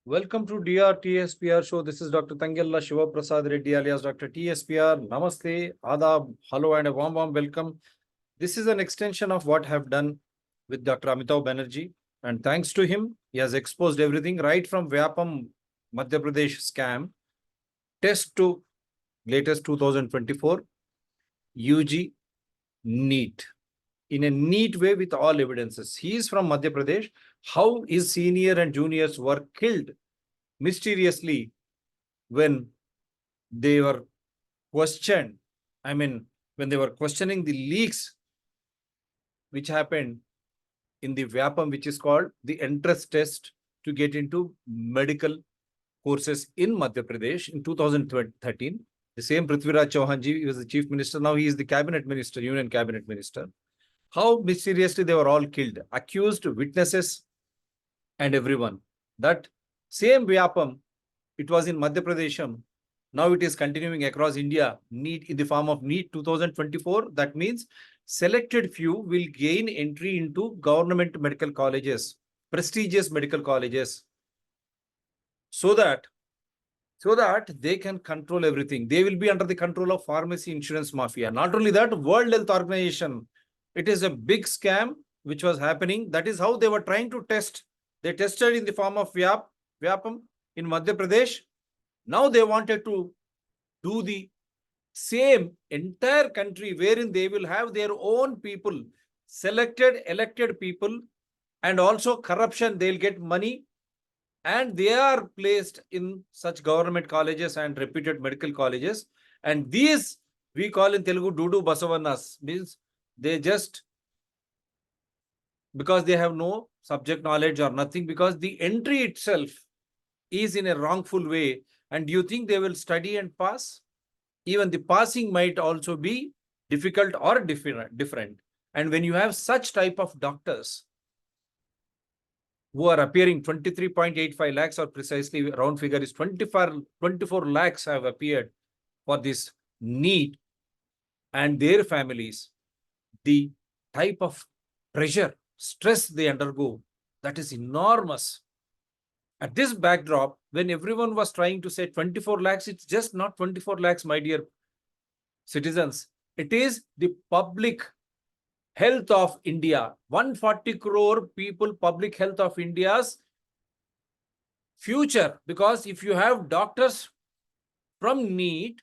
Welcome to DR TSPR show. This is Dr. Tangella Shiva Prasad Reddy alias Dr. TSPR. Namaste, Adab, hello, and a warm welcome. This is an extension of what I have done with Dr. Amitav Banerjee. And thanks to him, he has exposed everything right from Vyapam Madhya Pradesh scam, test to latest 2024 UG NEET in a neat way with all evidences. He is from Madhya Pradesh. How his senior and juniors were killed mysteriously when they were questioned. I mean, when they were questioning the leaks which happened in the Vyapam, which is called the entrance test to get into medical courses in Madhya Pradesh in 2013. The same Prithviraj Chauhanji was the chief minister. Now he is the cabinet minister, union cabinet minister. How mysteriously they were all killed, accused, witnesses, and everyone. That same Vyapam, it was in Madhya Pradesh. Now it is continuing across India, NEET in the form of NEET 2024. That means selected few will gain entry into government medical colleges, prestigious medical colleges, so that they can control everything. They will be under the control of pharmacy insurance mafia. Not only that, World Health Organization, it is a big scam which was happening. That is how they were trying to test. They tested in the form of Vyapam in Madhya Pradesh. Now they wanted to do the same entire country wherein they will have their own people, selected, elected people, and also corruption. They'll get money and they are placed in such government colleges and reputed medical colleges. And these we call in Telugu Dudu Basavanas, means they just, because they have no subject knowledge or nothing, because the entry itself is in a wrongful way. And do you think they will study and pass? Even the passing might also be difficult or different. And when you have such type of doctors who are appearing, 23.85 lakhs, or precisely round figure is 24 lakhs have appeared for this NEET, and their families, the type of pressure, stress they undergo, that is enormous. At this backdrop, when everyone was trying to say 24 lakhs, it's just not 24 lakhs, my dear citizens. It is the public health of India. 140 crore people, public health of India's future. Because if you have doctors from NEET,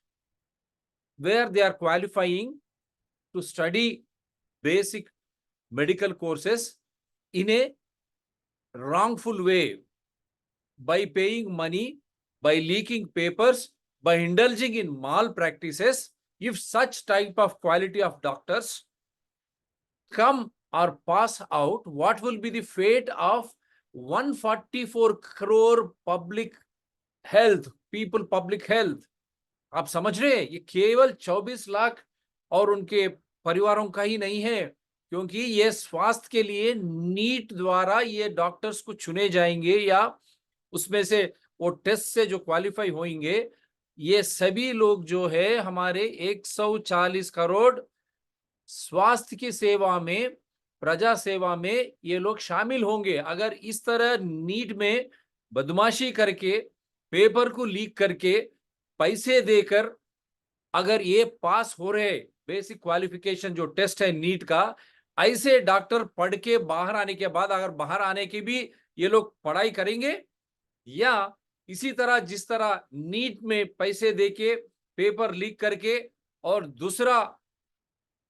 where they are qualifying to study basic medical courses in a wrongful way, by paying money, by leaking papers, by indulging in malpractices, if such type of quality of doctors come or pass out, what will be the fate of 144 crore public health, people public health? आप समझ रहे हैं, ये केवल 24 लाख और उनके परिवारों का ही नहीं है, क्योंकि ये स्वास्थ्य के लिए नीट द्वारा ये डॉक्टर्स को चुने जाएंगे, या उसमें से वो टेस्ट से जो क्वालिफाई होंगे, ये सभी लोग जो है हमारे 140 करोड़ स्वास्थ्य की सेवा में, प्रजा सेवा में ये लोग शामिल होंगे। अगर इस तरह नीट में बदमाशी करके, पेपर को लीक करके, पैसे देकर अगर ये पास हो रहे, बेसिक क्वालिफिकेशन जो टेस्ट है नीट का, ऐसे डॉक्टर पढ़ के बाहर आने के बाद, अगर बाहर आने की भी ये लोग पढ़ाई करेंगे, या इसी तरह जिस तरह नीट में पैसे देके, पेपर लीक करके, और दूसरा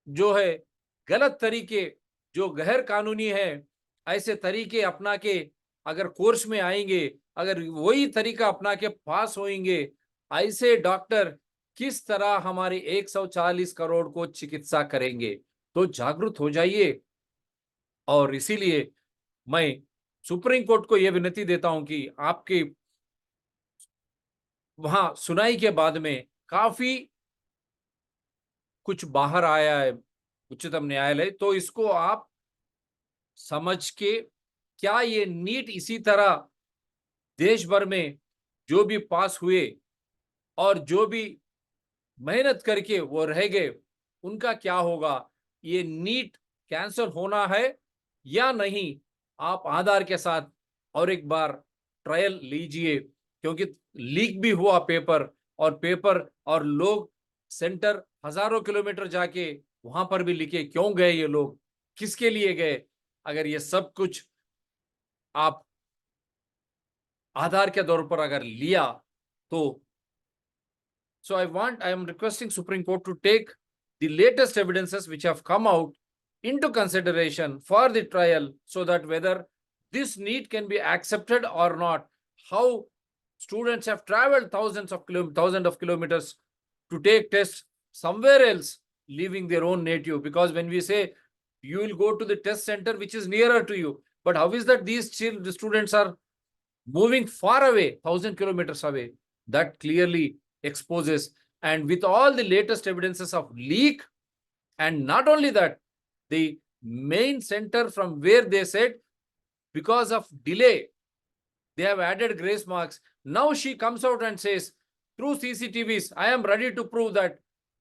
जो है गलत तरीके, जो गैर कानूनी है, ऐसे तरीके अपना के अगर कोर्स में आएंगे, अगर वही तरीका अपना के पास होंगे, ऐसे डॉक्टर किस तरह हमारे 140 करोड़ को चिकित्सा करेंगे? तो जागरूक हो जाइए। और इसीलिए मैं सुप्रीम कोर्ट को यह विनती देता हूं कि आपके वहां सुनाई के बाद में काफी कुछ बाहर आया है उच्चतम न्यायालय, तो इसको आप समझ के, क्या ये नीट इसी तरह देश भर में जो भी पास हुए और जो भी मेहनत करके वो रह गए, उनका क्या होगा? ये नीट कैंसिल होना है या नहीं? आप आधार के साथ और एक बार ट्रायल लीजिए, क्योंकि लीक भी हुआ पेपर, और लोग सेंटर हजारों किलोमीटर जाके वहां पर भी लिखे। क्यों गए ये लोग, किसके लिए गए? अगर ये सब कुछ आप आधार के तौर पर अगर लिया तो I am requesting Supreme Court to take the latest evidences which have come out into consideration for the trial, so that whether this need can be accepted or not, how students have traveled thousands of kilometers to take tests somewhere else, leaving their own native. Because when we say you will go to the test center which is nearer to you, but how is that these the students are moving far away, 1,000 kilometers away? That clearly exposes. And with all the latest evidences of leak, and not only that, the main center from where they said because of delay they have added grace marks, now she comes out and says through CCTVs, I am ready to prove that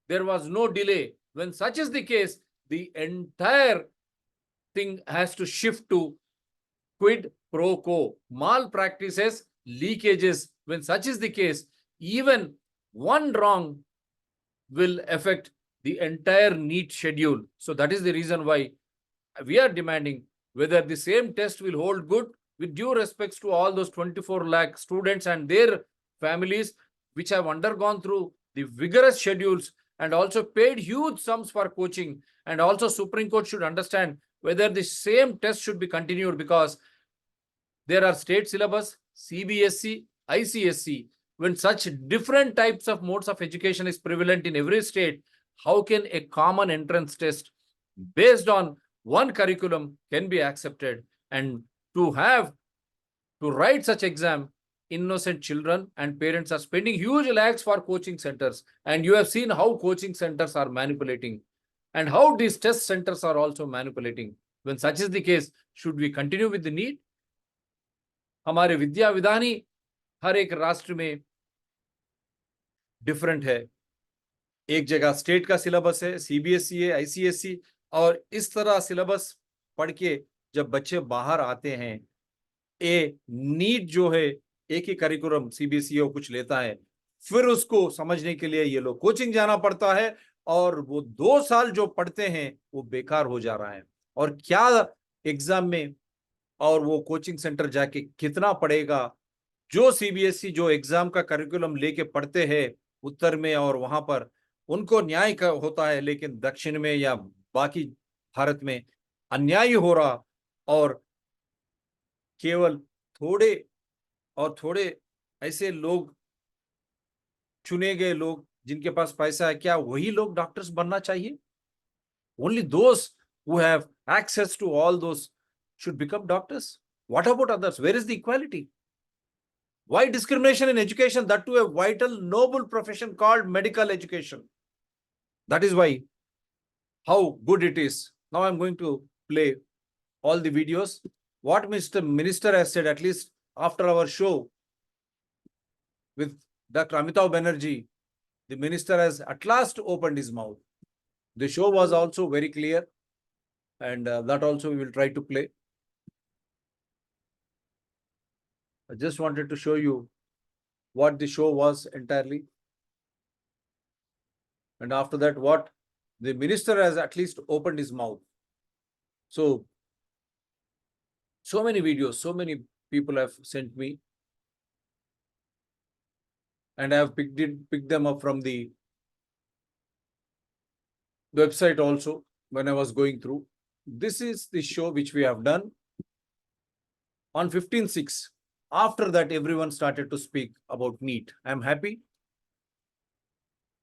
there was no delay. When such is the case, the entire thing has to shift to quid pro quo, malpractices, leakages. When such is the case, even one wrong will affect the entire NEET schedule. So that is the reason why we are demanding whether the same test will hold good, with due respects to all those 24 lakh students and their families, which have undergone through the vigorous schedules and also paid huge sums for coaching. And also Supreme Court should understand whether the same test should be continued, because there are state syllabus, CBSE, ICSE. When such different types of modes of education is prevalent in every state, how can a common entrance test based on one curriculum can be accepted? And to write such exam, innocent children and parents are spending huge lakhs for coaching centers. And you have seen how coaching centers are manipulating, and how these test centers are also manipulating. When such is the case, should we continue with the NEET? हमारे विद्या विधान ही हर एक राष्ट्र में different है। एक जगह state का syllabus है, सीबीएसई है, आईसीएसई, और इस तरह सिलेबस पढ़ के जब बच्चे बाहर आते हैं, नीट जो है एक ही करिकुलम सीबीएसई और कुछ लेता है, फिर उसको समझने के लिए ये लोग कोचिंग जाना पड़ता है, और वो 2 साल जो पढ़ते हैं वो बेकार हो जा रहा है। और क्या एग्जाम में और वो कोचिंग सेंटर जाके कितना पढ़ेगा? जो सीबीएसई जो एग्जाम का करिकुलम लेके पढ़ते हैं उत्तर में, और वहां पर उनको न्याय होता है, लेकिन दक्षिण में या बाकी भारत में अन्याय हो रहा, और केवल थोड़े ऐसे लोग, चुने गए लोग जिनके पास पैसा है, क्या वही लोग डॉक्टर्स बनना चाहिए? Only those who have access to all those should become doctors. What about others? Where is the equality? Why discrimination in education, that to a vital, noble profession called medical education? That is why, how good it is. Now I'm going to play all the videos. What Mr. Minister has said, at least after our show with Dr. Amitabh Banerjee, the minister has at last opened his mouth. The show was also very clear, and that also we will try to play. I just wanted to show you what the show was entirely. And after that, what the minister has at least opened his mouth. So many videos, so many people have sent me, and I have picked them up from the website also when I was going through. This is the show which we have done on 15/6. After that, everyone started to speak about NEET. I am happy.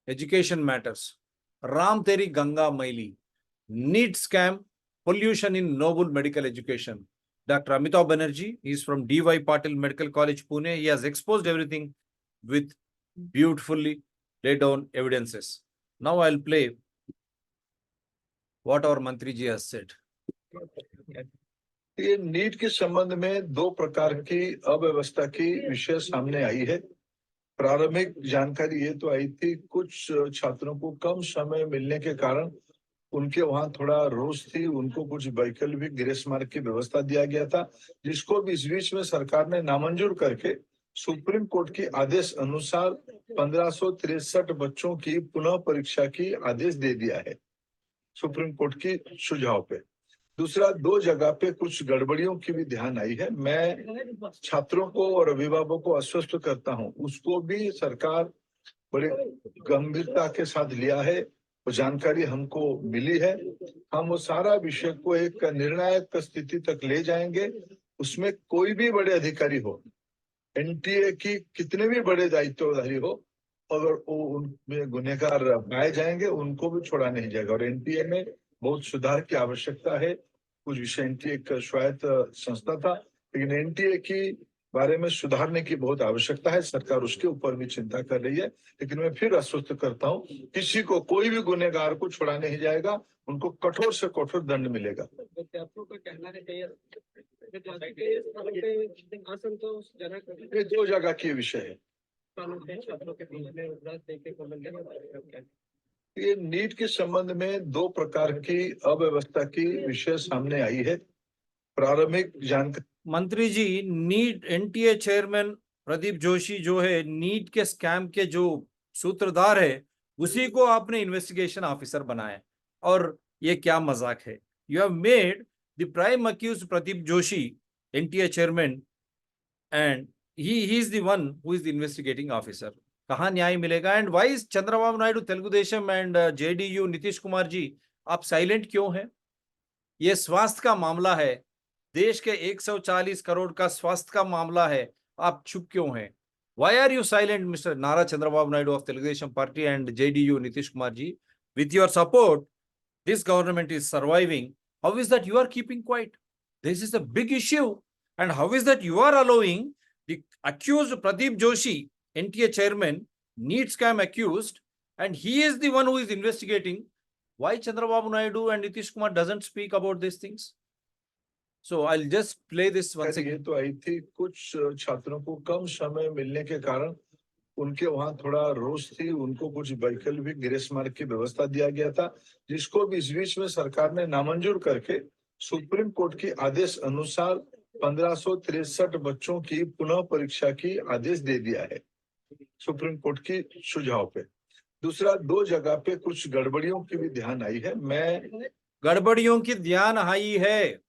Education matters. Ram Teri Ganga Maili. NEET scam, pollution in noble medical education. Dr. Amitabh Banerjee, he is from D.Y. Patil Medical College, Pune. He has exposed everything with beautifully laid down evidences. Now I'll play what our Mantri ji has said. ये NEET के संबंध में 2 प्रकार की अव्यवस्था की विषय सामने आई है। प्रारंभिक जानकारी ये तो आई थी, कुछ छात्रों को कम समय मिलने के कारण उनके वहां थोड़ा रोष थी, उनको कुछ वैकल्पिक ग्रेस मार्क की व्यवस्था दिया गया था, जिसको भी इस बीच में सरकार ने नामंजूर करके सुप्रीम कोर्ट के आदेश अनुसार 1563 बच्चों की पुनः परीक्षा की आदेश दे दिया है सुप्रीम कोर्ट की सुझाव पे। दूसरा, 2 जगह पे कुछ गड़बड़ियों की भी ध्यान आई है। मैं छात्रों को और अभिभावकों को आश्वस्त करता हूं, उसको भी सरकार बड़ी गंभीरता के साथ लिया है, वो जानकारी हमको मिली है। हम वो सारा विषय को एक निर्णायक स्थिति तक ले जाएंगे। उसमें कोई भी बड़े अधिकारी हो, एनटीए की कितने भी बड़े दायित्वधारी हो, अगर वो उनमें गुनहगार पाए जाएंगे, उनको भी छोड़ा नहीं जाएगा। और एनटीए में बहुत सुधार की आवश्यकता है। कुछ विषय, एनटीए एक स्वायत्त संस्था था, लेकिन एनटीए की बारे में सुधारने की बहुत आवश्यकता है। सरकार उसके ऊपर भी चिंता कर रही है। लेकिन मैं फिर आश्वस्त करता हूँ, किसी को, कोई भी गुनहगार को छोड़ा नहीं जाएगा, उनको कठोर से कठोर दंड मिलेगा। विद्यार्थियों का कहना है कि असंतोषजनक ये 2 जगह के विषय है। छात्रों के बीच में उदास देखने को मिल रहा है। ये नीट के संबंध में 2 प्रकार की अव्यवस्था की विषय सामने आई है। प्रारंभिक जानकारी, मंत्री जी, NEET NTA chairman Pradeep Joshi जो है, नीट के स्कैम के जो सूत्रधार है, उसी को आपने इन्वेस्टिगेशन ऑफिसर बनाया, और ये क्या मजाक है? You have made the prime accused Pradeep Joshi NTA chairman, and he is the one who is the investigating officer. कहाँ न्याय मिलेगा? And why is Chandrababu Naidu, Telugu Desam and JDU, Nitish Kumar ji, आप साइलेंट क्यों हैं? ये स्वास्थ्य का मामला है, देश के 140 करोड़ का स्वास्थ्य का मामला है, आप चुप क्यों हैं? Why are you silent, Mr. Nara Chandrababu Naidu of Telugu Party and JDU Nitish Kumar ji? With your support, this government is surviving. How is that you are keeping quiet? This is a big issue. And how is that you are allowing the accused Pradeep Joshi, NTA chairman, NEET scam accused, and he is the one who is investigating? Why Chandrababu Naidu and Nitish Kumar doesn't speak about these things? So I'll just play this once ये again. तो आई थी, कुछ छात्रों को कम समय मिलने के कारण उनके वहां थोड़ा रोष थी, उनको कुछ वैकल्पिक ग्रेस मार्क की व्यवस्था दिया गया था, जिसको भी इस बीच में सरकार ने नामंजूर करके सुप्रीम कोर्ट के आदेश अनुसार 1563 बच्चों की पुनः परीक्षा की आदेश दे दिया है सुप्रीम कोर्ट की सुझाव पे। दूसरा, 2 जगह पे कुछ गड़बड़ियों की भी ध्यान आई है। मैं गड़बड़ियों की ध्यान आई है,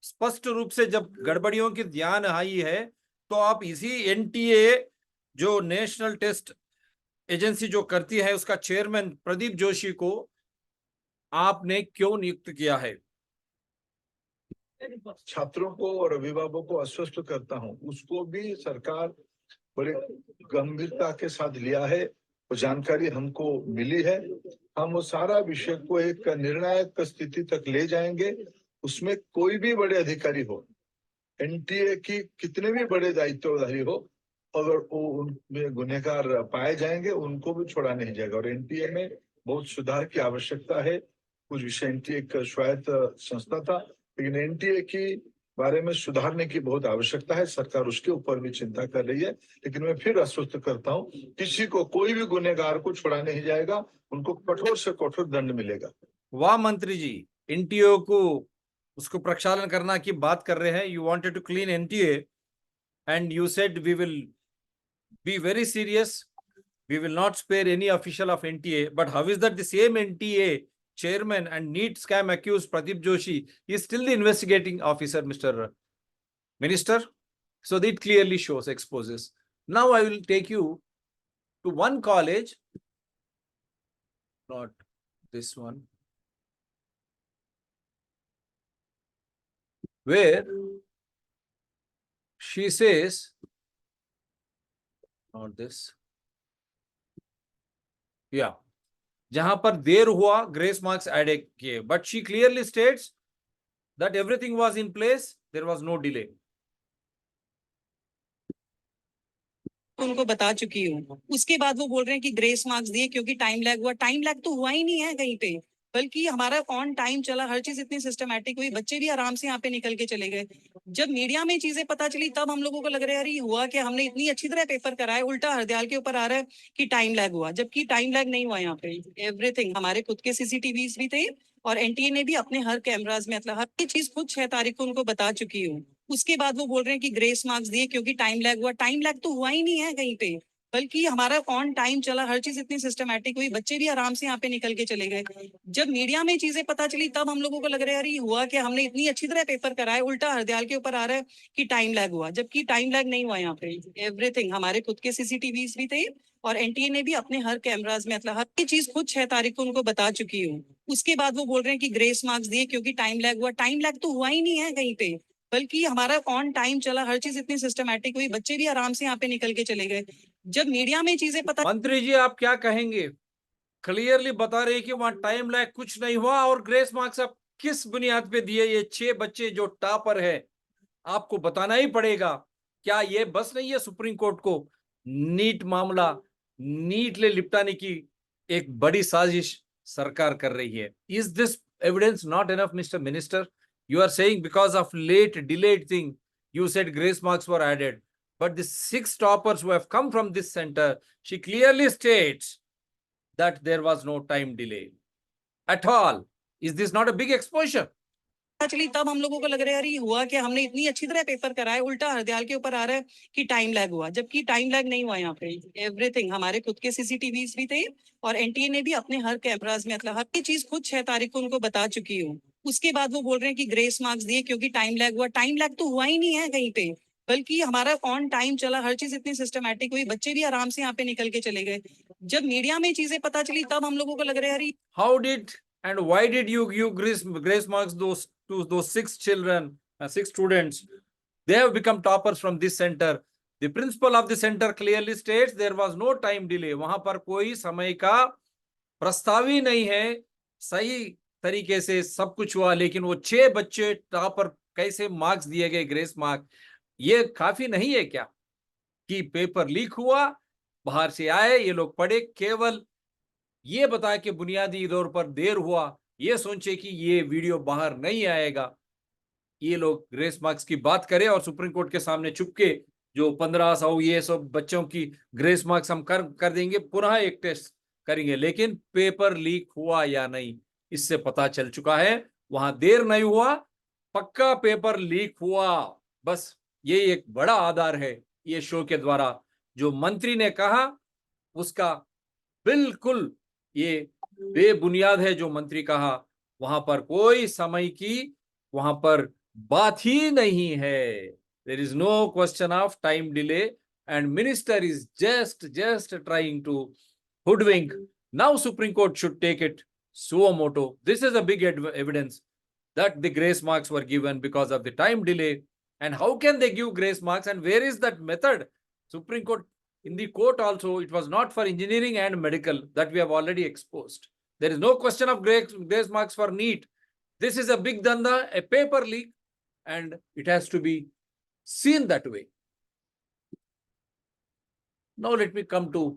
स्पष्ट रूप से जब गड़बड़ियों की ध्यान आई है, तो आप इसी एनटीए जो नेशनल टेस्ट एजेंसी जो करती है, उसका चेयरमैन प्रदीप जोशी को आपने क्यों नियुक्त किया है? छात्रों को और अभिभावकों को आश्वस्त करता हूं, उसको भी सरकार बड़ी गंभीरता के साथ लिया है, वो जानकारी हमको मिली है। हम वो सारा विषय को एक निर्णायक स्थिति तक ले जाएंगे। उसमें कोई भी बड़े अधिकारी हो, एनटीए की कितने भी बड़े दायित्वधारी हो, अगर वो उनमें गुनहगार पाए जाएंगे, उनको भी छोड़ा नहीं जाएगा। और एनटीए में बहुत सुधार की आवश्यकता है। कुछ विषय, एनटीए एक स्वायत्त संस्था था, लेकिन एनटीए की बारे में सुधारने की बहुत आवश्यकता है। सरकार उसके ऊपर भी चिंता कर रही है। लेकिन मैं फिर आश्वस्त करता हूँ, किसी को, कोई भी गुनहगार को छोड़ा नहीं जाएगा, उनको कठोर से कठोर दंड मिलेगा। वाह मंत्री जी, एनटीए को उसको प्रक्षालन करना की बात कर रहे हैं। You wanted to clean NTA and you said we will be very serious, we will not spare any official of NTA. But how is that the same NTA chairman and NEET scam accused Pradeep Joshi is still the investigating officer, Mr. Minister? So that clearly shows, exposes. Now I will take you to one college, not this one, where she says, not this, yeah, जहां पर देर हुआ grace marks add किए, but she clearly states that everything was in place, there was no delay. उनको बता चुकी हूँ। उसके बाद वो बोल रहे हैं कि ग्रेस मार्क्स दिए क्योंकि टाइम लैग हुआ। टाइम लैग तो हुआ ही नहीं है कहीं पे। बल्कि हमारा ऑन टाइम चला, हर चीज इतनी सिस्टमैटिक हुई, बच्चे भी आराम से यहाँ पे निकल के चले गए। जब मीडिया में चीजें पता चली तब हम लोगों को लग रहा है यार ये हुआ कि हमने इतनी अच्छी तरह पेपर कराए, उल्टा हरदयाल के ऊपर आ रहा है कि टाइम लैग हुआ, जबकि टाइम लैग नहीं हुआ। यहाँ पे एवरीथिंग हमारे खुद के सीसीटीवीज भी थे और एनटीए ने भी अपने हर कैमराज में, मतलब हर चीज खुद 6 तारीख को उनको बता चुकी हूँ। उसके बाद वो बोल रहे हैं कि ग्रेस मार्क्स दिए क्योंकि टाइम लैग हुआ। टाइम लैग तो हुआ ही नहीं है कहीं पे, बल्कि हमारा ऑन टाइम चला, हर चीज इतनी सिस्टमैटिक हुई, बच्चे भी आराम से यहाँ पे निकल के चले गए। जब मीडिया में चीजें पता चली तब हम लोगों को लग रहा है यार ये हुआ कि हमने इतनी अच्छी तरह पेपर कराए, उल्टा हरदयाल के ऊपर आ रहा है कि टाइम लैग हुआ, जबकि टाइम लैग नहीं हुआ। यहाँ पे एवरीथिंग हमारे खुद के सीसीटीवीज भी थे और एनटीए ने भी अपने हर कैमराज में, मतलब हर चीज खुद 6 तारीख को उनको बता चुकी हूँ। उसके बाद वो बोल रहे हैं कि ग्रेस मार्क्स दिए क्योंकि टाइम लैग हुआ। टाइम लैग तो हुआ ही नहीं है कहीं पे, बल्कि हमारा ऑन टाइम चला, हर चीज इतनी सिस्टमैटिक हुई, बच्चे भी आराम से यहाँ पे निकल के चले गए। जब मीडिया में चीजें पता मंत्री जी आप क्या कहेंगे? क्लियरली बता रहे हैं कि वहां टाइम लैग कुछ नहीं हुआ, और ग्रेस मार्क्स आप किस बुनियाद पे दिए? ये 6 बच्चे जो टॉपर है, आपको बताना ही पड़ेगा। क्या ये बस नहीं है सुप्रीम कोर्ट को नीट मामला, नीट ले लिपटाने की एक बड़ी साजिश सरकार कर रही है? Is this evidence not enough mister minister? You are saying because of late delayed thing you said grace marks were added, but the 6 toppers who have come from this center, she clearly states that there was no time delay at all. Is this not a big exposure? चली तब हम लोगों को लग रहा है यार ये हुआ कि हमने इतनी अच्छी तरह पेपर कराए, उल्टा हरदयाल के ऊपर आ रहा है कि टाइम लैग हुआ, जबकि टाइम लैग नहीं हुआ। यहाँ पे एवरीथिंग हमारे खुद के सीसीटीवीज भी थे और एनटीए ने भी अपने हर कैमराज में, मतलब हर चीज खुद 6 तारीख को उनको बता चुकी हूँ। उसके बाद वो बोल रहे हैं कि ग्रेस मार्क्स दिए क्योंकि टाइम लैग हुआ। टाइम लैग तो हुआ ही नहीं है कहीं पे, बल्कि हमारा ऑन टाइम चला, हर चीज इतनी सिस्टमैटिक हुई, बच्चे भी आराम से यहाँ पे निकल के चले गए। जब मीडिया में चीजें पता चली तब हम लोगों को लग रहा है यार How did and why did you give grace marks to those 6 children, 6 students? They have become toppers from this center. The principal of the center clearly states there was no time delay. वहां पर कोई समय का प्रस्ताव ही नहीं है, सही तरीके से सब कुछ हुआ। लेकिन वो 6 बच्चे टॉपर कैसे मार्क्स दिए गए, ग्रेस मार्क? ये काफी नहीं है क्या कि पेपर लीक हुआ, बाहर से आए, ये लोग पढ़े? केवल ये बता के बुनियादी तौर पर देर हुआ, ये सोचे कि ये वीडियो बाहर नहीं आएगा, ये लोग ग्रेस मार्क्स की बात करें और सुप्रीम कोर्ट के सामने चुपके जो 1500 ये सब बच्चों की ग्रेस मार्क्स हम कर देंगे, पुनः एक टेस्ट करेंगे। लेकिन पेपर लीक हुआ या नहीं इससे पता चल चुका है, वहां देर नहीं हुआ, पक्का पेपर लीक हुआ। बस ये एक बड़ा आधार है ये शो के द्वारा। जो मंत्री ने कहा उसका बिल्कुल ये बेबुनियाद है जो मंत्री कहा। वहां पर कोई समय की वहां पर बात ही नहीं है। There is no question of time delay and minister is just trying to hoodwink. Now Supreme Court should take it suo moto. This is a big evidence that the grace marks were given because of the time delay. And how can they give grace marks, and where is that method? Supreme Court, in the court also, it was not for engineering and medical, that we have already exposed. There is no question of grace marks for NEET. This is a big danda, a paper leak, and it has to be seen that way. Now let me come to,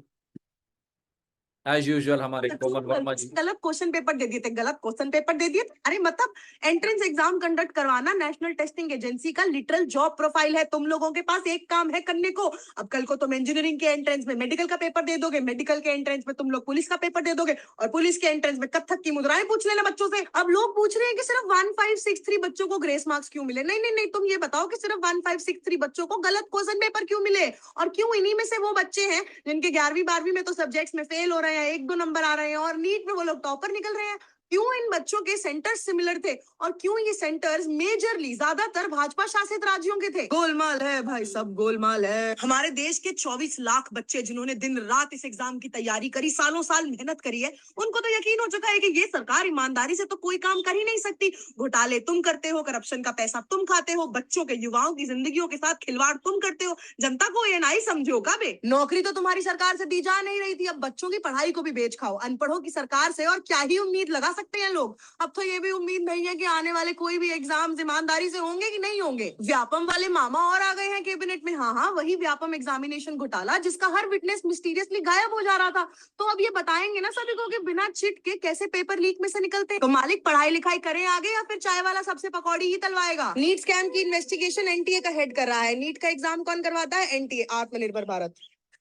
as usual, हमारे कोमल वर्मा जी। गलत question paper दे दिए थे, गलत question paper दे दिए। अरे मतलब entrance exam conduct करवाना national testing agency का लिटरल जॉब प्रोफाइल है। तुम लोगों के पास एक काम है करने को। अब कल को तुम इंजीनियरिंग के एंट्रेंस में मेडिकल का पेपर दे दोगे, मेडिकल के एंट्रेंस में तुम लोग पुलिस का पेपर दे दोगे, और पुलिस के एंट्रेंस में कथक की मुद्राएं पूछ लेना बच्चों से। अब लोग पूछ रहे हैं कि सिर्फ 1563 बच्चों को ग्रेस मार्क्स क्यों मिले। नहीं नहीं नहीं, तुम ये बताओ कि सिर्फ 1563 बच्चों को गलत क्वेश्चन पेपर क्यों मिले, और क्यों इन्हीं में से वो बच्चे हैं जिनके 11वीं 12वीं में तो सब्जेक्ट्स में फेल हो रहे हैं, 1-2 नंबर आ रहे हैं, और नीट में वो लोग टॉपर निकल रहे हैं। क्यों इन बच्चों के सेंटर्स सिमिलर थे, और क्यों ये सेंटर्स मेजरली ज्यादातर भाजपा शासित राज्यों के थे। गोलमाल है भाई, सब गोलमाल है। हमारे देश के 24 लाख बच्चे जिन्होंने दिन रात इस एग्जाम की तैयारी करी, सालों साल मेहनत करी है, उनको तो यकीन हो चुका है कि ये सरकार ईमानदारी से तो कोई काम कर ही नहीं सकती। घोटाले तुम करते हो, करप्शन का पैसा तुम खाते हो, बच्चों के युवाओं की जिंदगियों के साथ खिलवाड़ तुम करते हो। जनता को ये नहीं समझोगा बे। नौकरी तो तुम्हारी सरकार से दी जा नहीं रही थी, अब बच्चों की पढ़ाई को भी बेच खाओ। अनपढ़ों की सरकार से और क्या ही उम्मीद लगा सकते हैं लोग। अब तो ये भी उम्मीद नहीं है कि आने वाले कोई भी एग्जाम ईमानदारी से होंगे कि नहीं होंगे। व्यापम वाले मामा और आ गए हैं कैबिनेट में। हाँ, वही व्यापम एग्जामिनेशन घोटाला जिसका हर विटनेस मिस्टीरियसली गायब हो जा रहा था। तो अब ये बताएंगे ना सभी को कि बिना चिट के कैसे पेपर लीक में से निकलते। तो मालिक पढ़ाई लिखाई करें आगे या फिर चाय वाला सबसे पकौड़ी ही तलवाएगा। नीट स्कैम की इन्वेस्टिगेशन एनटीए का हेड कर रहा है। नीट का एग्जाम कौन करवाता है? एनटीए, आत्मनिर्भर भारत।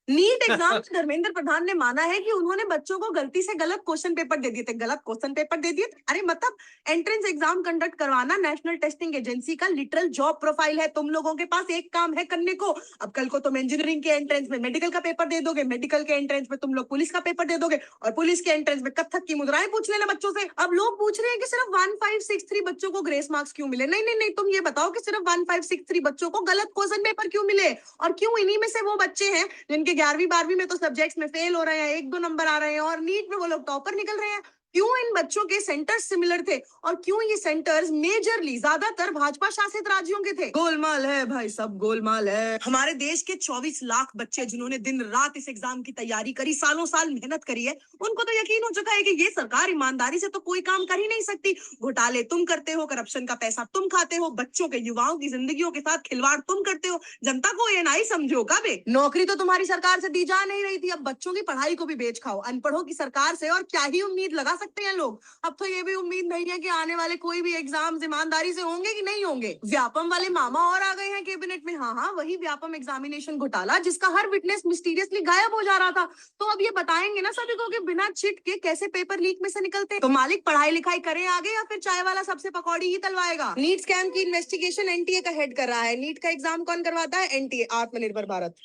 नीट एग्जाम में धर्मेंद्र प्रधान ने माना है कि उन्होंने बच्चों को गलती से गलत क्वेश्चन पेपर दे दिए थे। गलत क्वेश्चन पेपर दे दिए थे? अरे मतलब एंट्रेंस एग्जाम कंडक्ट करवाना नेशनल टेस्टिंग एजेंसी का लिटरल जॉब प्रोफाइल है। तुम लोगों के पास एक काम है करने को। अब कल को तुम इंजीनियरिंग के एंट्रेंस में मेडिकल का पेपर दे दोगे, मेडिकल के एंट्रेंस में तुम लोग पुलिस का पेपर दे दोगे और पुलिस के एंट्रेंस में कत्थक की मुद्राएं पूछ लेना बच्चों से। अब लोग पूछ रहे हैं कि सिर्फ 1563 बच्चों को ग्रेस मार्क्स क्यों मिले। नहीं नहीं नहीं, तुम ये बताओ कि सिर्फ 1563 बच्चों को गलत क्वेश्चन पेपर क्यों मिले, और क्यों इन्हीं में से वो बच्चे हैं जिनके 11वीं 12वीं में तो सब्जेक्ट्स में फेल हो रहे हैं, 1-2 नंबर आ रहे हैं, और नीट में वो लोग टॉपर निकल रहे हैं। क्यों इन बच्चों के सेंटर्स सिमिलर थे, और क्यों ये सेंटर्स मेजरली ज्यादातर भाजपा शासित राज्यों के थे। गोलमाल है भाई, सब गोलमाल है। हमारे देश के 24 लाख बच्चे जिन्होंने दिन रात इस एग्जाम की तैयारी करी, सालों साल मेहनत करी है, उनको तो यकीन हो चुका है कि ये सरकार ईमानदारी से तो कोई काम कर ही नहीं सकती। घोटाले तुम करते हो, करप्शन का पैसा तुम खाते हो, बच्चों के युवाओं की जिंदगियों के साथ खिलवाड़ तुम करते हो। जनता को ये नहीं समझो का बे। नौकरी तो तुम्हारी सरकार से दी जा नहीं रही थी, अब बच्चों की पढ़ाई को भी बेच खाओ। अनपढ़ों की सरकार से और क्या ही उम्मीद लगा सकते हैं लोग। अब तो ये भी उम्मीद नहीं है कि आने वाले कोई भी एग्जाम ईमानदारी से होंगे कि नहीं होंगे। व्यापम वाले मामा और आ गए हैं कैबिनेट में। हाँ, वही व्यापम एग्जामिनेशन घोटाला जिसका हर विटनेस मिस्टीरियसली गायब हो जा रहा था। तो अब ये बताएंगे ना सभी को कि बिना चिट के कैसे पेपर लीक में से निकलते। तो मालिक पढ़ाई लिखाई करें आगे या फिर चाय वाला सबसे पकौड़ी ही तलवाएगा। नीट स्कैम की इन्वेस्टिगेशन एनटीए का हेड कर रहा है। नीट का एग्जाम कौन करवाता है? एनटीए, आत्मनिर्भर Bharat.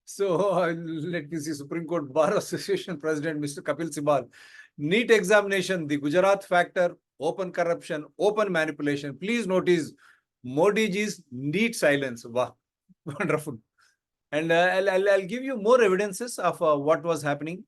So let me see. Supreme Court Bar Association President Mr. Kapil Sibal. NEET examination, the Gujarat factor, open corruption, open manipulation. Please notice Modi ji's NEET silence. Wow, wonderful. And I'll give you more evidences of what was happening.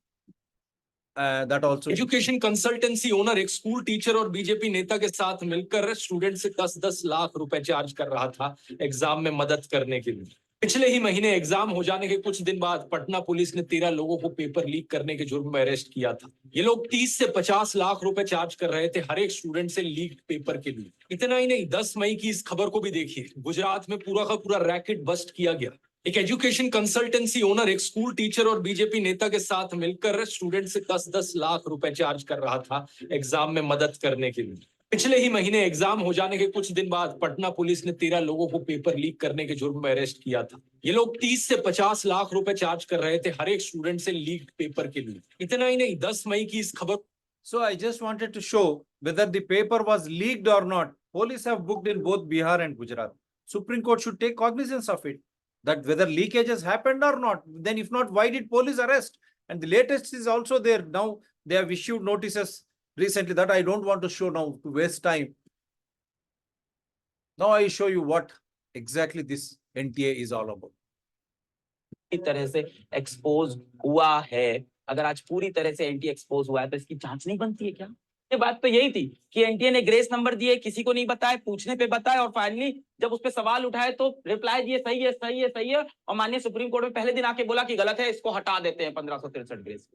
That also. Education consultancy owner एक school teacher और BJP नेता के साथ मिलकर student से 10-10 लाख रुपए charge कर रहा था एग्जाम में मदद करने के लिए। पिछले ही महीने एग्जाम हो जाने के कुछ दिन बाद पटना पुलिस ने 13 लोगों को पेपर लीक करने के जुर्म में अरेस्ट किया था। ये लोग 30 से 50 लाख रुपए चार्ज कर रहे थे हर एक स्टूडेंट से लीक पेपर के लिए। इतना ही नहीं, 10 मई की इस खबर को भी देखिए। गुजरात में पूरा का पूरा रैकेट बस्ट किया गया। एक एजुकेशन कंसल्टेंसी ओनर एक स्कूल टीचर और बीजेपी नेता के साथ मिलकर स्टूडेंट से 10-10 लाख रुपए चार्ज कर रहा था एग्जाम में मदद करने के लिए। पिछले ही महीने एग्जाम हो जाने के कुछ दिन बाद पटना पुलिस ने 13 लोगों को पेपर लीक करने के जुर्म में अरेस्ट किया था। ये लोग 30 से 50 लाख रुपए चार्ज कर रहे थे हर एक स्टूडेंट से लीक पेपर के लिए। इतना ही नहीं, 10 मई की इस खबर। So I just wanted to show whether the paper was leaked or not. Police have booked in both Bihar and Gujarat. Supreme Court should take cognizance of it, that whether leakage has happened or not. Then if not, why did police arrest? And the latest is also there. Now they have issued notices recently that I don't want to show now to waste time. Now I show you what exactly this NTA is all about. तरह से expose हुआ है। अगर आज पूरी तरह से NTA expose हुआ है तो इसकी जांच नहीं बनती है क्या? ये बात तो यही थी कि एनटीए ने ग्रेस नंबर दिए, किसी को नहीं बताए, पूछने पे बताए, और फाइनली जब उस पे सवाल उठाए तो रिप्लाई दिए सही है सही है सही है, और माननीय सुप्रीम कोर्ट में पहले दिन आके बोला कि गलत है, इसको हटा देते हैं 1563 ग्रेस।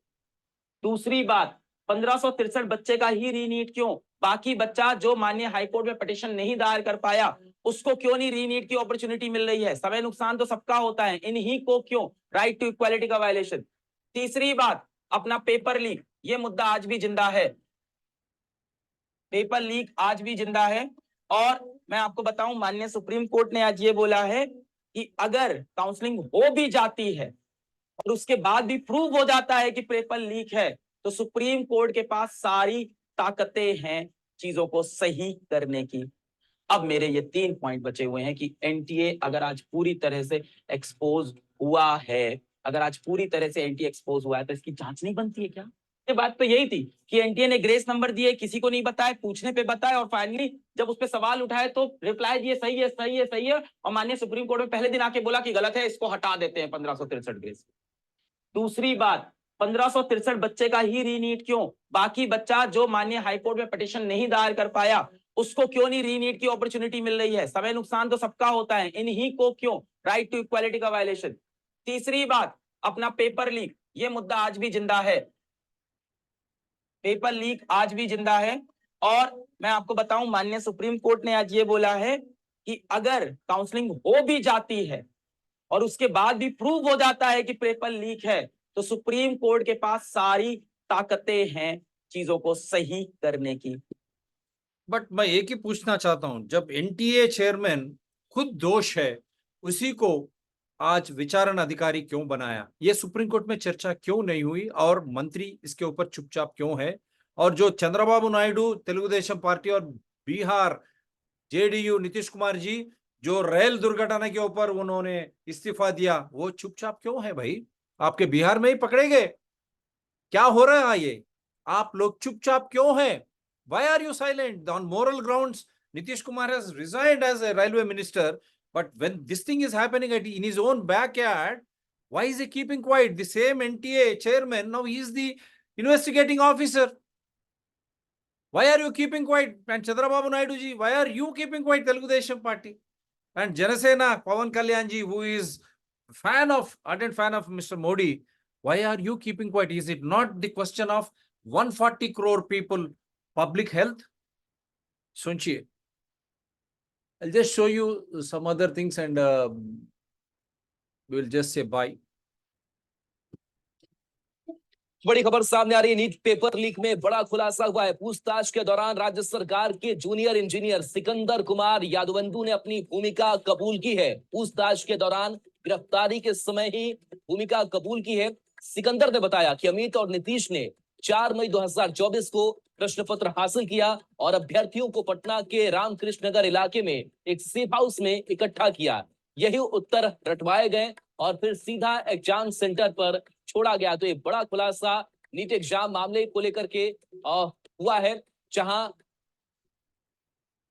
दूसरी बात, 1563 बच्चे का ही रीनीट क्यों? बाकी बच्चा जो माननीय हाईकोर्ट में पिटीशन नहीं दायर कर पाया उसको क्यों नहीं रीनीट की अपॉर्चुनिटी मिल रही है? समय नुकसान तो सबका होता है, इन्हीं को क्यों? राइट टू इक्वालिटी का वायलेशन। तीसरी बात, अपना पेपर लीक, ये मुद्दा आज भी जिंदा है। पेपर लीक आज भी जिंदा है, और मैं आपको बताऊं माननीय सुप्रीम कोर्ट ने आज ये बोला है कि अगर काउंसलिंग हो भी जाती है और उसके बाद भी प्रूव हो जाता है कि पेपर लीक है, तो सुप्रीम कोर्ट के पास सारी ताकतें हैं चीजों को सही करने की। अब मेरे ये 3 पॉइंट बचे हुए हैं कि एनटीए अगर आज पूरी तरह से एक्सपोज हुआ है, अगर आज पूरी तरह से एनटीए एक्सपोज हुआ है तो इसकी जांच नहीं बनती है क्या? ये बात तो यही थी कि एनटीए ने ग्रेस नंबर दिए, किसी को नहीं बताए, पूछने पे बताए, और फाइनली जब उस पे सवाल उठाए तो रिप्लाई दिए सही है सही है सही है, और माननीय सुप्रीम कोर्ट में पहले दिन आके बोला कि गलत है, इसको हटा देते हैं 1563 ग्रेस। दूसरी बात, 1563 बच्चे का ही रीनीट क्यों? बाकी बच्चा जो माननीय हाईकोर्ट में पिटीशन नहीं दायर कर पाया उसको क्यों नहीं रीनीट की अपॉर्चुनिटी मिल रही है? समय नुकसान तो सबका होता है, इन्हीं को क्यों? राइट टू इक्वालिटी का वायलेशन। तीसरी बात, अपना पेपर लीक, ये मुद्दा आज भी जिंदा है। पेपर लीक आज भी जिंदा है। और मैं आपको बताऊं, माननीय सुप्रीम कोर्ट ने आज ये बोला है कि अगर काउंसलिंग हो भी जाती है और उसके बाद भी प्रूव हो जाता है कि पेपर लीक है, तो सुप्रीम कोर्ट के पास सारी ताकतें हैं चीजों को सही करने की। बट मैं एक ही पूछना चाहता हूं, जब एनटीए चेयरमैन खुद दोष है, उसी को आज विचारण अधिकारी क्यों बनाया? ये सुप्रीम कोर्ट में चर्चा क्यों नहीं हुई और मंत्री इसके ऊपर चुपचाप क्यों है? और जो चंद्रबाबू नायडू, तेलुगुदेशम पार्टी और बिहार जेडीयू नीतीश कुमार जी, जो रेल दुर्घटना के ऊपर उन्होंने इस्तीफा दिया, वो चुपचाप क्यों है भाई? आपके बिहार में ही पकड़े गए? क्या हो रहा है ये? आप लोग चुपचाप क्यों हैं? Why are you silent? On moral grounds, Nitish Kumar has resigned as a railway minister, but when this thing is happening in his own backyard, why is he keeping quiet? The same NTA chairman, now he is the investigating officer. Why are you keeping quiet? And Chandrababu Naidu ji, why are you keeping quiet, Telugu Desam Party? And Janasena, Pawan Kalyan ji, who is ardent fan of Mr. Modi, why are you keeping quiet? Is it not the question of 140 crore people, public health? Sunchi, I'll just show you some other things and we'll just say bye. बड़ी खबर सामने आ रही है। NEET paper leak में बड़ा खुलासा हुआ है। पूछताछ के दौरान राज्य सरकार के जूनियर इंजीनियर सिकंदर कुमार यादवंदु ने अपनी भूमिका कबूल की है। पूछताछ के दौरान गिरफ्तारी के समय ही भूमिका कबूल की है। सिकंदर ने बताया कि अमित और नीतीश ने 4 मई 2024 को प्रश्न पत्र हासिल किया और अभ्यर्थियों को पटना के रामकृष्ण नगर इलाके में एक सेफ हाउस में इकट्ठा किया। यही उत्तर रटवाए गए और फिर सीधा एग्जाम सेंटर पर छोड़ा गया। तो ये बड़ा खुलासा नीट एग्जाम मामले को लेकर के हुआ है, जहां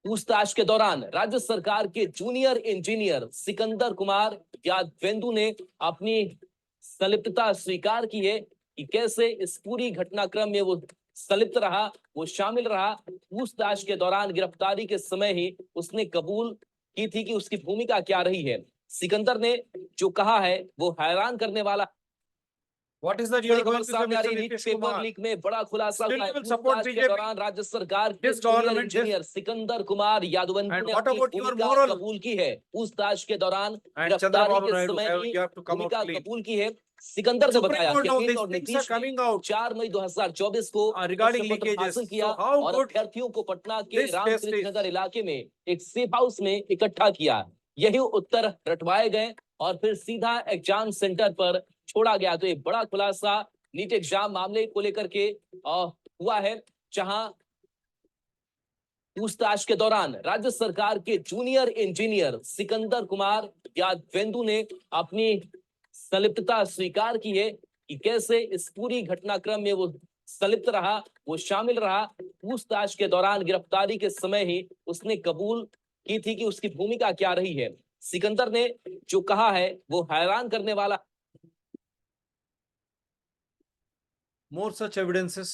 पूछताछ के दौरान राज्य सरकार के जूनियर इंजीनियर सिकंदर कुमार यादवेंदु ने अपनी संलिप्तता स्वीकार की है कि कैसे इस पूरी घटनाक्रम में वो संलिप्त रहा, वो शामिल रहा। पूछताछ के दौरान गिरफ्तारी के समय ही उसने कबूल की थी कि उसकी भूमिका क्या रही है। सिकंदर ने जो कहा है वो हैरान करने वाला। What is that you are going to say, Mr. Nitish paper Kumar? Leak में बड़ा खुलासा Still हुआ है। you will support पूछताछ के BJP? दौरान राज्य सरकार के This government, junior engineer Sikandar Kumar Yadvendu And ने what अपनी about your भूमिका moral? कबूल की है। पूछताछ के दौरान And गिरफ्तारी Chandrababu के Naidu, समय ही you have to come out भूमिका clean. कबूल की है। सिकंदर ने Supreme बताया Court कि now अमित these और things are नीतीश ने coming out 4 मई 2024 को regarding प्रश्न पत्र leakages. हासिल किया So how और good अभ्यर्थियों को पटना के this test रामकृष्ण is? नगर इलाके में एक सेफ हाउस में इकट्ठा किया। यही उत्तर रटवाए गए और फिर सीधा एग्जाम सेंटर पर छोड़ा गया। तो ये बड़ा खुलासा नीट एग्जाम मामले को लेकर के हुआ है, जहां पूछताछ के दौरान राज्य सरकार के जूनियर इंजीनियर सिकंदर कुमार यादवेंदु ने अपनी संलिप्तता स्वीकार की है कि कैसे इस पूरी घटनाक्रम में वो संलिप्त रहा, वो शामिल रहा। पूछताछ के दौरान गिरफ्तारी के समय ही उसने कबूल की थी कि उसकी भूमिका क्या रही है। सिकंदर ने जो कहा है वो हैरान करने वाला। more such evidences.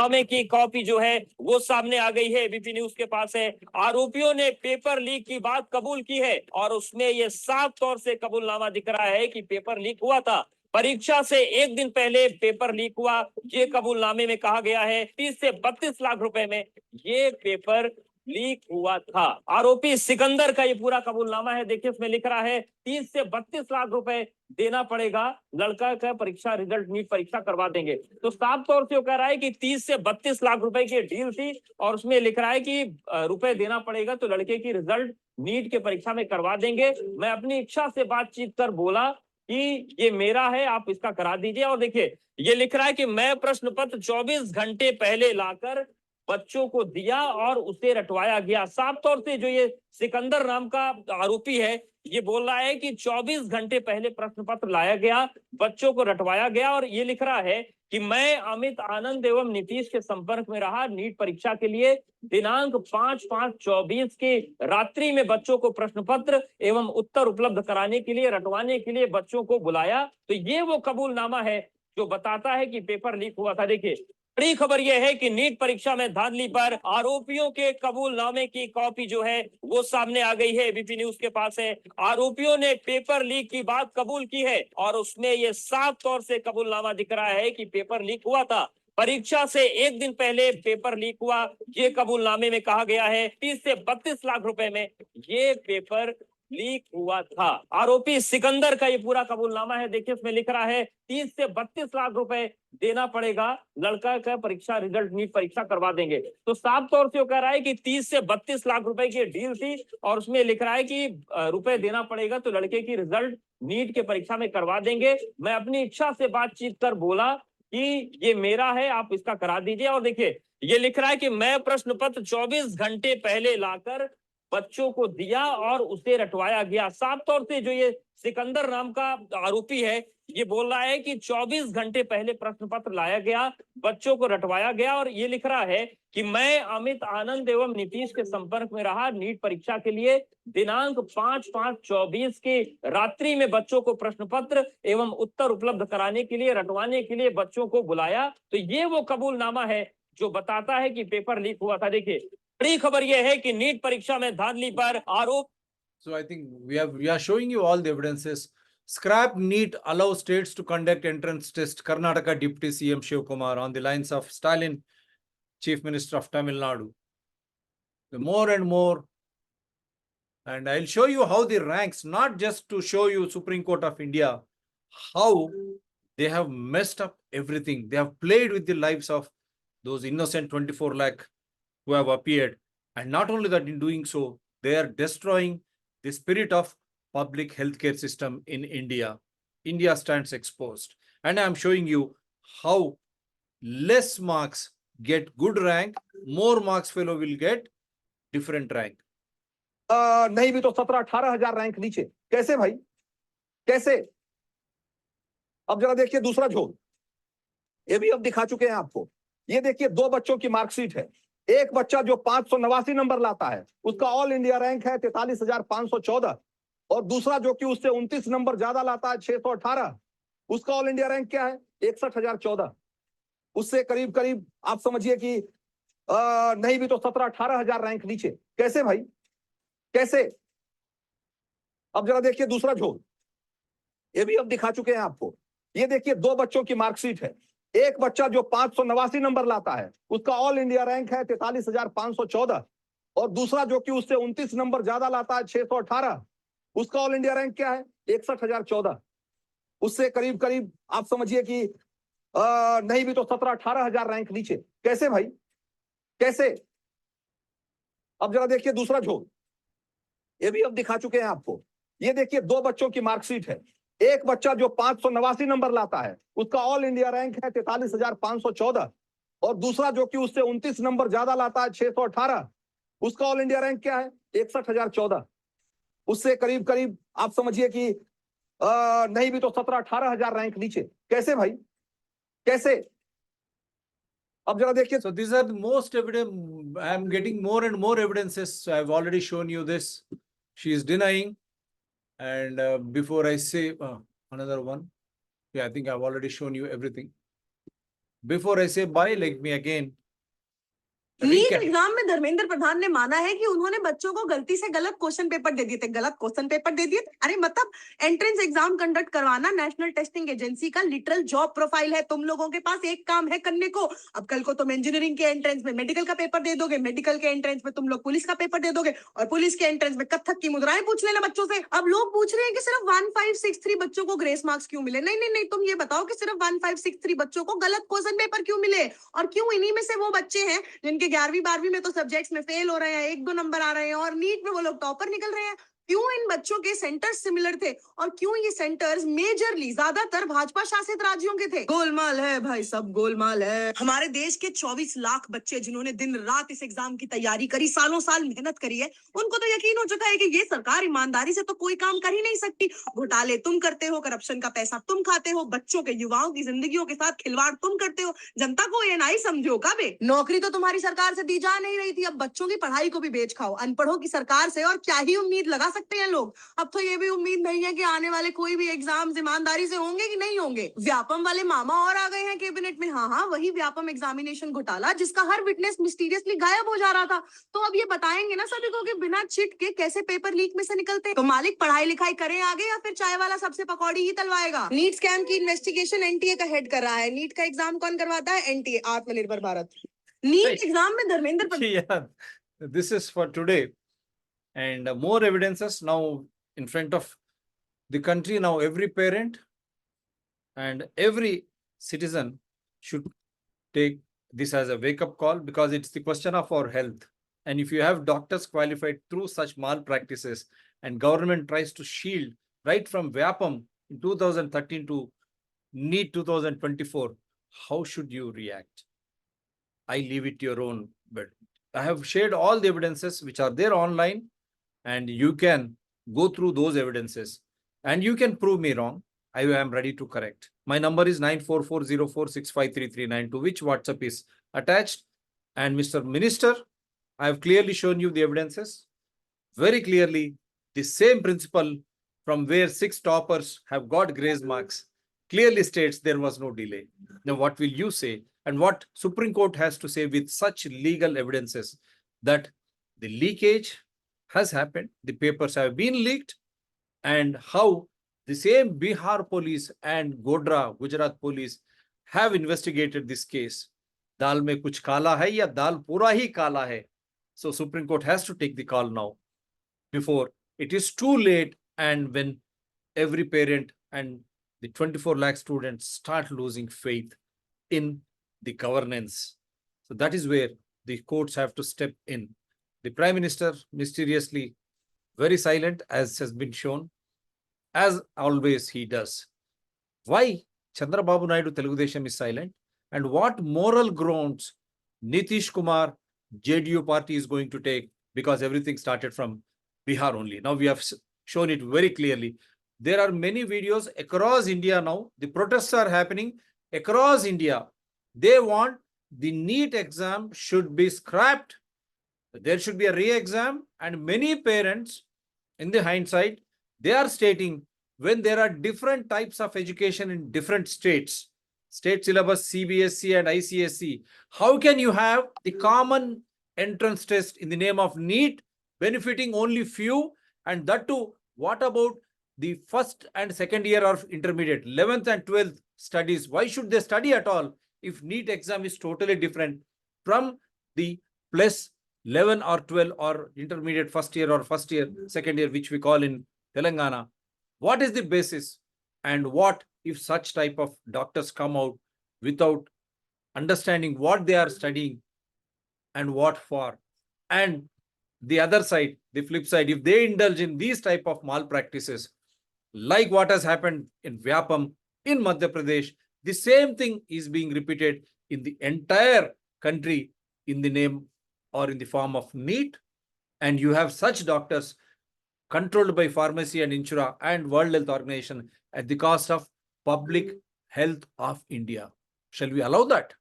नामे की कॉपी जो है वो सामने आ गई है। एबीपी न्यूज के पास है। आरोपियों ने पेपर लीक की बात कबूल की है और उसमें ये साफ तौर से कबूलनामा दिख रहा है कि पेपर लीक हुआ था। परीक्षा से एक दिन पहले पेपर लीक हुआ, ये कबूलनामे में कहा गया है। 30 से 32 लाख रुपए में ये पेपर लीक हुआ था। आरोपी सिकंदर का ये पूरा कबूलनामा है। देखिए उसमें लिख रहा है 30 से 32 लाख रुपए देना पड़ेगा, लड़का का परीक्षा रिजल्ट नीट परीक्षा करवा देंगे। तो साफ तौर से वो कह रहा है कि 30 से 32 लाख रुपए की डील थी और उसमें लिख रहा है कि रुपए देना पड़ेगा तो लड़के की रिजल्ट नीट के परीक्षा में करवा देंगे। मैं अपनी इच्छा से बातचीत कर बोला कि ये मेरा है, आप इसका करा दीजिए। और देखिए ये लिख रहा है कि मैं प्रश्न पत्र 24 घंटे पहले लाकर बच्चों को दिया और उसे रटवाया गया। साफ तौर से जो ये सिकंदर नाम का आरोपी है ये बोल रहा है कि 24 घंटे पहले प्रश्न पत्र लाया गया, बच्चों को रटवाया गया। और ये लिख रहा है कि मैं अमित आनंद एवं नीतीश के संपर्क में रहा। नीट परीक्षा के लिए दिनांक 5/5/24 की रात्रि में बच्चों को प्रश्न पत्र एवं उत्तर उपलब्ध कराने के लिए, रटवाने के लिए बच्चों को बुलाया। तो ये वो कबूलनामा है जो बताता है कि पेपर लीक हुआ था। देखिए बड़ी खबर यह है कि नीट परीक्षा में धांधली पर आरोपियों के कबूलनामे की कॉपी जो है वो सामने आ गई है। एबीपी न्यूज के पास है। आरोपियों ने पेपर लीक की बात कबूल की है और उसमें ये साफ तौर से कबूलनामा दिख रहा है कि पेपर लीक हुआ था। परीक्षा से एक दिन पहले पेपर लीक हुआ, ये कबूलनामे में कहा गया है। 30 से 32 लाख रुपए में ये पेपर लीक हुआ था। आरोपी सिकंदर का ये पूरा कबूलनामा है। देखिए उसमें लिख रहा है 30 से 32 लाख रुपए देना पड़ेगा, लड़का का परीक्षा रिजल्ट नीट परीक्षा करवा देंगे। तो साफ तौर से वो कह रहा है कि 30 से 32 लाख रुपए की डील थी और उसमें लिख रहा है कि रुपए देना पड़ेगा तो लड़के की रिजल्ट नीट के परीक्षा में करवा देंगे। मैं अपनी इच्छा से बातचीत कर बोला कि ये मेरा है, आप इसका करा दीजिए। और देखिए ये लिख रहा है कि मैं प्रश्न पत्र 24 घंटे पहले लाकर बच्चों को दिया और उसे रटवाया गया। साफ तौर से जो ये सिकंदर नाम का आरोपी है ये बोल रहा है कि 24 घंटे पहले प्रश्न पत्र लाया गया, बच्चों को रटवाया गया। और ये लिख रहा है कि मैं अमित आनंद एवं नीतीश के संपर्क में रहा नीट परीक्षा के लिए। दिनांक 5/5/24 की रात्रि में बच्चों को प्रश्न पत्र एवं उत्तर उपलब्ध कराने के लिए, रटवाने के लिए बच्चों को बुलाया। तो ये वो कबूलनामा है जो बताता है कि पेपर लीक हुआ था। देखिए बड़ी खबर यह है कि नीट परीक्षा में धांधली पर आरोप। So I think we are showing you all the evidences. Scrap NEET allows states to conduct entrance test. Karnataka Deputy CM Shiv Kumar on the lines of Stalin, Chief Minister of Tamil Nadu. The more and more, and I'll show you how the ranks, not just to show you Supreme Court of India, how they have messed up everything. They have played with the lives of those innocent 24 lakh who have appeared. And not only that, in doing so, they are destroying the spirit of public healthcare system in India. India stands exposed. And I'm showing you how less marks get good rank, more marks fellow will get different rank. नहीं भी तो 17-18 हजार rank नीचे। कैसे भाई, कैसे? अब जरा देखिए दूसरा झोल, ये भी अब दिखा चुके हैं आपको। ये देखिए 2 बच्चों की मार्कशीट है। एक बच्चा जो 589 नंबर लाता है उसका ऑल इंडिया रैंक है 43,514 और दूसरा जो कि उससे 29 नंबर ज्यादा लाता है 618, उसका ऑल इंडिया रैंक क्या है 61,014। उससे करीब करीब आप समझिए कि नहीं भी तो 17-18 हजार रैंक नीचे। कैसे भाई, कैसे? अब जरा देखिए दूसरा झोल, ये भी अब दिखा चुके हैं आपको। ये देखिए 2 बच्चों की मार्कशीट है। एक बच्चा जो 589 नंबर लाता है उसका ऑल इंडिया रैंक है 43,514 और दूसरा जो कि उससे 29 नंबर ज्यादा लाता है 618, उसका ऑल इंडिया रैंक क्या है 61,014। उससे करीब करीब आप समझिए कि नहीं भी तो 17-18 हजार रैंक नीचे। कैसे भाई, कैसे? अब जरा देखिए दूसरा झोल, ये भी अब दिखा चुके हैं आपको। ये देखिए 2 बच्चों की मार्कशीट है। एक बच्चा जो 589 नंबर लाता है उसका ऑल इंडिया रैंक है 43,514 और दूसरा जो कि उससे 29 नंबर ज्यादा लाता है 618, उसका ऑल इंडिया रैंक क्या है 61,014। उससे करीब करीब आप समझिए कि नहीं भी तो 17-18 हजार रैंक नीचे। कैसे भाई, कैसे? अब जरा देखिए। So these are the most evident. I am getting more and more evidences. I've already shown you this. She is denying. And before I say another one, yeah, I think I've already shown you everything. Before I say bye, let me again. NEET recap. Exam में धर्मेंद्र प्रधान ने माना है कि उन्होंने बच्चों को गलती से गलत क्वेश्चन पेपर दे दिए थे। गलत क्वेश्चन पेपर दे दिए थे, अरे मतलब एंट्रेंस एग्जाम कंडक्ट करवाना नेशनल टेस्टिंग एजेंसी का लिटरल जॉब प्रोफाइल है। तुम लोगों के पास एक काम है करने को। अब कल को तुम इंजीनियरिंग के एंट्रेंस में मेडिकल का पेपर दे दोगे, मेडिकल के एंट्रेंस में तुम लोग पुलिस का पेपर दे दोगे और पुलिस के एंट्रेंस में कथक की मुद्राएं पूछ लेना बच्चों से। अब लोग पूछ रहे हैं कि सिर्फ 1563 बच्चों को ग्रेस मार्क्स क्यों मिले। नहीं नहीं नहीं, तुम ये बताओ कि सिर्फ 1563 बच्चों को गलत क्वेश्चन पेपर क्यों मिले और क्यों इन्हीं में से वो बच्चे हैं जिनके 11वीं 12वीं में तो सब्जेक्ट्स में फेल हो रहे हैं, 1-2 नंबर आ रहे हैं और नीट में वो लोग टॉपर निकल रहे हैं। क्यों इन बच्चों के सेंटर्स सिमिलर थे और क्यों ये सेंटर्स मेजरली ज्यादातर भाजपा शासित राज्यों के थे। गोलमाल है भाई, सब गोलमाल है। हमारे देश के 24 लाख बच्चे जिन्होंने दिन रात इस एग्जाम की तैयारी करी, सालों साल मेहनत करी है, उनको तो यकीन हो चुका है कि ये सरकार ईमानदारी से तो कोई काम कर ही नहीं सकती। घोटाले तुम करते हो, करप्शन का पैसा तुम खाते हो, बच्चों के युवाओं की जिंदगियों के साथ खिलवाड़ तुम करते हो। जनता को एनआई समझो का बे। नौकरी तो तुम्हारी सरकार से दी जा नहीं रही थी, अब बच्चों की पढ़ाई को भी बेच खाओ। अनपढ़ों की सरकार से और क्या ही उम्मीद लगा सकते हैं लोग। अब तो ये भी उम्मीद नहीं है कि आने वाले कोई भी एग्जाम ईमानदारी से होंगे कि नहीं होंगे। व्यापम वाले मामा और आ गए हैं कैबिनेट में। हाँ हाँ, वही व्यापम एग्जामिनेशन घोटाला जिसका हर विटनेस मिस्टीरियसली गायब हो जा रहा था। तो अब ये बताएंगे ना सभी को कि बिना चिट के कैसे पेपर लीक में से निकलते हैं। तो मालिक पढ़ाई लिखाई करें आगे, या फिर चाय वाला सबसे पकौड़ी ही तलवाएगा। नीट स्कैम की इन्वेस्टिगेशन एनटीए का हेड कर रहा है। नीट का एग्जाम कौन करवाता है? एनटीए, आत्मनिर्भर भारत। NEET Right. एग्जाम में धर्मेंद्र प्रधान Yeah, this is for today. And more evidences now in front of the country. Now every parent and every citizen should take this as a wake-up call, because it's the question of our health. And if you have doctors qualified through such malpractices, and government tries to shield right from Vyapam in 2013 to NEET 2024, how should you react? I leave it to your own, but I have shared all the evidences which are there online, and you can go through those evidences and you can prove me wrong. I am ready to correct. My number is 9440465339, to which WhatsApp is attached. And Mr. Minister, I have clearly shown you the evidences. Very clearly, the same principle from where 6 toppers have got grace marks clearly states there was no delay. Now, what will you say? And what Supreme Court has to say with such legal evidences that the leakage has happened, the papers have been leaked, and how the same Bihar police and Godra, Gujarat police have investigated this case. दाल में कुछ काला है या दाल पूरा ही काला है? So Supreme Court has to take the call now before it is too late, and when every parent and the 24 lakh students start losing faith in the governance. So that is where the courts have to step in. The Prime Minister mysteriously very silent, as has been shown, as always he does. Why Chandrababu Naidu Telugu Desam is silent, and what moral grounds Nitish Kumar JDU party is going to take, because everything started from Bihar only. Now we have shown it very clearly. There are many videos across India now. The protests are happening across India. They want the NEET exam should be scrapped. There should be a re-exam, and many parents, in the hindsight, they are stating, when there are different types of education in different states, state syllabus, CBSE and ICSE, how can you have the common entrance test in the name of NEET benefiting only few? And that too, what about the first and second year of intermediate, 11th and 12th studies? Why should they study at all if NEET exam is totally different from the plus 11 or 12 or intermediate first year or first year, second year, which we call in Telangana? What is the basis? And what if such type of doctors come out without understanding what they are studying and what for? And the other side, the flip side, if they indulge in these type of malpractices, like what has happened in Vyapam in Madhya Pradesh, the same thing is being repeated in the entire country in the name or in the form of NEET. And you have such doctors controlled by pharmacy and Insura and World Health Organization at the cost of public health of India. Shall we allow that?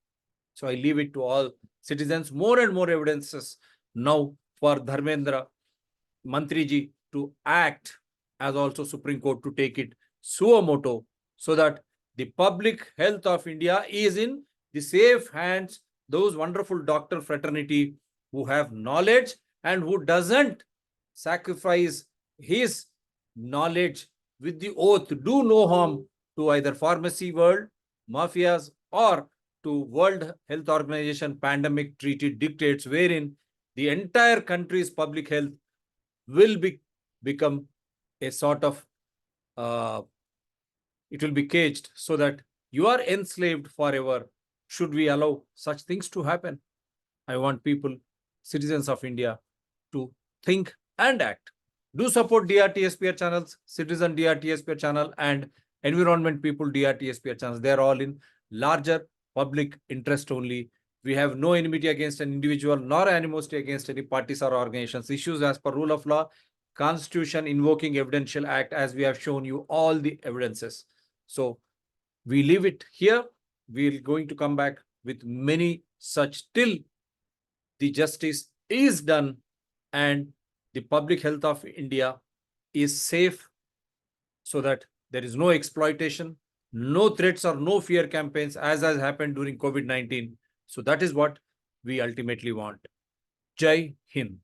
So I leave it to all citizens. More and more evidences now for Dharmendra Mantriji to act, as also Supreme Court to take it suo moto, so that the public health of India is in the safe hands, those wonderful doctor fraternity who have knowledge and who doesn't sacrifice his knowledge with the oath, do no harm to either pharmacy world, mafias, or to World Health Organization pandemic treaty dictates, wherein the entire country's public health will become a sort of, it will be caged, so that you are enslaved forever. Should we allow such things to happen? I want people, citizens of India, to think and act. Do support DRTSPR channels, Citizen DRTSPR channel, and Environment People DRTSPR channels. They are all in larger public interest only. We have no enmity against an individual nor animosity against any parties or organizations. Issues as per rule of law, Constitution, invoking Evidential Act, as we have shown you all the evidences. So we leave it here. We're going to come back with many such till the justice is done and the public health of India is safe, so that there is no exploitation, no threats or no fear campaigns as has happened during COVID-19. So that is what we ultimately want. Jai Hind.